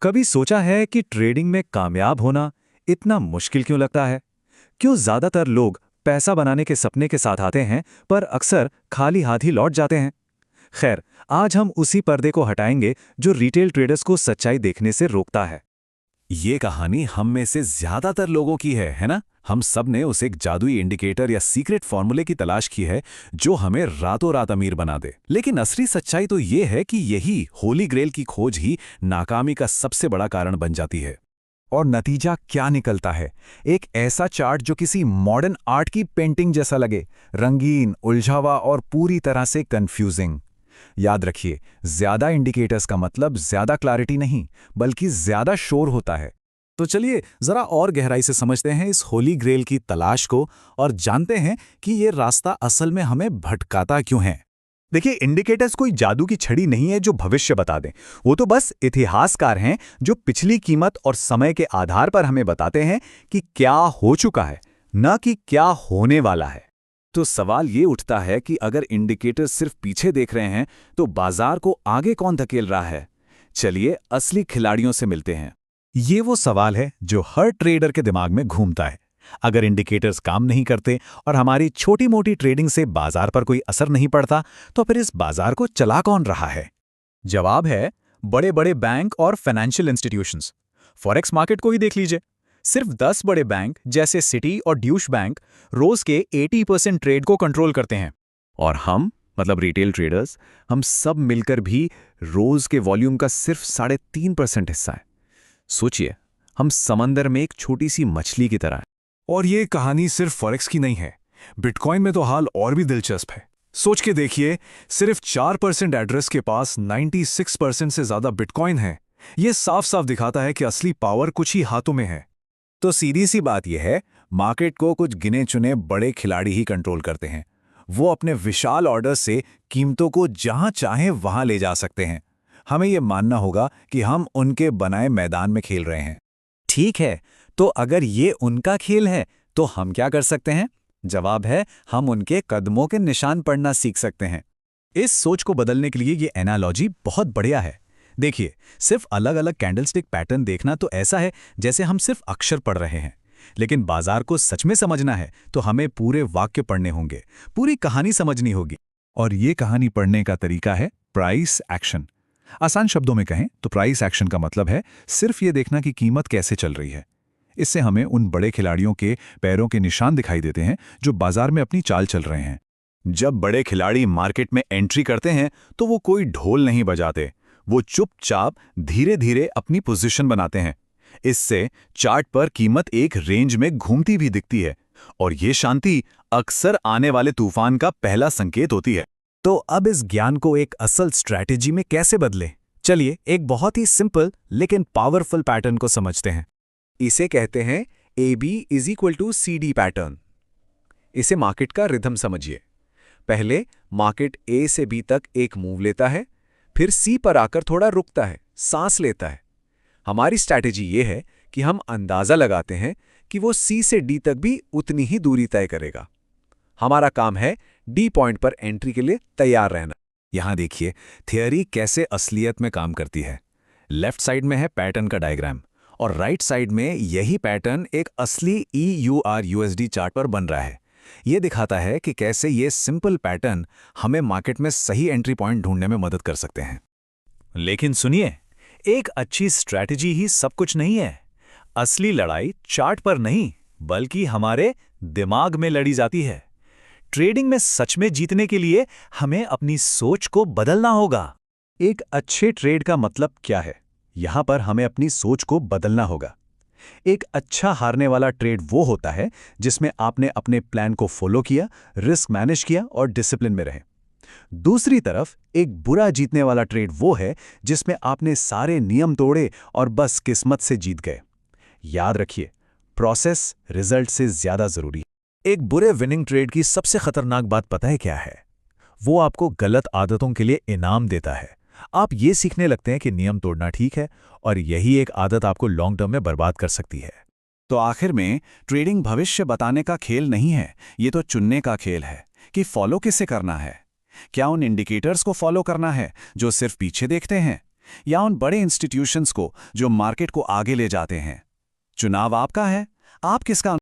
कभी सोचा है कि ट्रेडिंग में कामयाब होना इतना मुश्किल क्यों लगता है? क्यों ज्यादातर लोग पैसा बनाने के सपने के साथ आते हैं पर अक्सर खाली हाथ ही लौट जाते हैं? खैर, आज हम उसी पर्दे को हटाएंगे जो रिटेल ट्रेडर्स को सच्चाई देखने से रोकता है। ये कहानी हम में से ज्यादातर लोगों की है ना? हम सब ने उस एक जादुई इंडिकेटर या सीक्रेट फॉर्मूले की तलाश की है जो हमें रातों रात अमीर बना दे। लेकिन असली सच्चाई तो ये है कि यही होली ग्रेल की खोज ही नाकामी का सबसे बड़ा कारण बन जाती है। और नतीजा क्या निकलता है? एक ऐसा चार्ट जो किसी मॉडर्न आर्ट की पेंटिंग जैसा लगे, रंगीन, उलझावा और पूरी तरह से कंफ्यूजिंग। याद रखिए, ज्यादा इंडिकेटर्स का मतलब ज्यादा क्लैरिटी नहीं, बल्कि ज्यादा शोर होता है। तो चलिए जरा और गहराई से समझते हैं इस होली ग्रेल की तलाश को और जानते हैं कि ये रास्ता असल में हमें भटकाता क्यों है। देखिए, इंडिकेटर्स कोई जादू की छड़ी नहीं है जो भविष्य बता दें। वो तो बस इतिहासकार हैं जो पिछली कीमत और समय के आधार पर हमें बताते हैं कि क्या हो चुका है, न कि क्या होने वाला है। तो सवाल ये उठता है कि अगर इंडिकेटर्स सिर्फ पीछे देख रहे हैं तो बाजार को आगे कौन धकेल रहा है? चलिए असली खिलाड़ियों से मिलते हैं। ये वो सवाल है जो हर ट्रेडर के दिमाग में घूमता है। अगर इंडिकेटर्स काम नहीं करते और हमारी छोटी मोटी ट्रेडिंग से बाजार पर कोई असर नहीं पड़ता, तो फिर इस बाजार को चला कौन रहा है? जवाब है बड़े बड़े बैंक और फाइनेंशियल इंस्टीट्यूशंस। फॉरेक्स मार्केट को ही देख लीजिए। सिर्फ 10 बड़े बैंक जैसे सिटी और ड्यूश बैंक रोज के 80% ट्रेड को कंट्रोल करते हैं। और हम, मतलब रिटेल ट्रेडर्स, हम सब मिलकर भी रोज के वॉल्यूम का सिर्फ 3.5% हिस्सा है। सोचिए, हम समंदर में एक छोटी सी मछली की तरह हैं। और ये कहानी सिर्फ फॉरेक्स की नहीं है। बिटकॉइन में तो हाल और भी दिलचस्प है। सोच के देखिए, सिर्फ 4% एड्रेस के पास 96% से ज्यादा बिटकॉइन है। ये साफ साफ दिखाता है कि असली पावर कुछ ही हाथों में है। तो सीधी सी बात यह है, मार्केट को कुछ गिने चुने बड़े खिलाड़ी ही कंट्रोल करते हैं। वो अपने विशाल ऑर्डर से कीमतों को जहां चाहें वहां ले जा सकते हैं। हमें यह मानना होगा कि हम उनके बनाए मैदान में खेल रहे हैं। ठीक है, तो अगर ये उनका खेल है तो हम क्या कर सकते हैं? जवाब है, हम उनके कदमों के निशान पढ़ना सीख सकते हैं। इस सोच को बदलने के लिए ये एनालॉजी बहुत बढ़िया है। देखिए, सिर्फ अलग अलग कैंडलस्टिक पैटर्न देखना तो ऐसा है जैसे हम सिर्फ अक्षर पढ़ रहे हैं। लेकिन बाजार को सच में समझना है तो हमें पूरे वाक्य पढ़ने होंगे, पूरी कहानी समझनी होगी। और ये कहानी पढ़ने का तरीका है प्राइस एक्शन। आसान शब्दों में कहें तो प्राइस एक्शन का मतलब है सिर्फ ये देखना कि कीमत कैसे चल रही है। इससे हमें उन बड़े खिलाड़ियों के पैरों के निशान दिखाई देते हैं जो बाजार में अपनी चाल चल रहे हैं। जब बड़े खिलाड़ी मार्केट में एंट्री करते हैं तो वो कोई ढोल नहीं बजाते, वो चुपचाप धीरे धीरे अपनी पोजीशन बनाते हैं। इससे चार्ट पर कीमत एक रेंज में घूमती भी दिखती है, और ये शांति अक्सर आने वाले तूफान का पहला संकेत होती है। तो अब इस ज्ञान को एक असल स्ट्रैटेजी में कैसे बदलें? चलिए एक बहुत ही सिंपल लेकिन पावरफुल पैटर्न को समझते हैं। इसे कहते हैं AB = CD पैटर्न। इसे मार्केट का रिदम समझिए। पहले मार्केट A से B तक एक मूव लेता है, फिर C पर आकर थोड़ा रुकता है, सांस लेता है। हमारी स्ट्रैटेजी ये है कि हम अंदाजा लगाते हैं कि वो C से D तक भी उतनी ही दूरी तय करेगा। हमारा काम है D पॉइंट पर एंट्री के लिए तैयार रहना। यहां देखिए थियरी कैसे असलियत में काम करती है। लेफ्ट साइड में है पैटर्न का डायग्राम और राइट साइड में यही पैटर्न एक असली EUR/USD चार्ट पर बन रहा है। यह दिखाता है कि कैसे ये सिंपल पैटर्न हमें मार्केट में सही एंट्री पॉइंट ढूंढने में मदद कर सकते हैं। लेकिन सुनिए, एक अच्छी स्ट्रैटेजी ही सब कुछ नहीं है। असली लड़ाई चार्ट पर नहीं, बल्कि हमारे दिमाग में लड़ी जाती है। ट्रेडिंग में सच में जीतने के लिए हमें अपनी सोच को बदलना होगा। एक अच्छे ट्रेड का मतलब क्या है? यहां पर हमें अपनी सोच को बदलना होगा। एक अच्छा हारने वाला ट्रेड वो होता है जिसमें आपने अपने प्लान को फॉलो किया, रिस्क मैनेज किया और डिसिप्लिन में रहे। दूसरी तरफ एक बुरा जीतने वाला ट्रेड वो है जिसमें आपने सारे नियम तोड़े और बस किस्मत से जीत गए। याद रखिए, प्रोसेस रिजल्ट से ज्यादा जरूरी है। एक बुरे विनिंग ट्रेड की सबसे खतरनाक बात पता है क्या है? वो आपको गलत आदतों के लिए इनाम देता है। आप ये सीखने लगते हैं कि नियम तोड़ना ठीक है, और यही एक आदत आपको लॉन्ग टर्म में बर्बाद कर सकती है। तो आखिर में ट्रेडिंग भविष्य बताने का खेल नहीं है, ये तो चुनने का खेल है कि फॉलो किसे करना है। क्या उन इंडिकेटर्स को फॉलो करना है जो सिर्फ पीछे देखते हैं, या उन बड़े इंस्टीट्यूशंस को जो मार्केट को आगे ले जाते हैं? चुनाव आपका है। आप किसका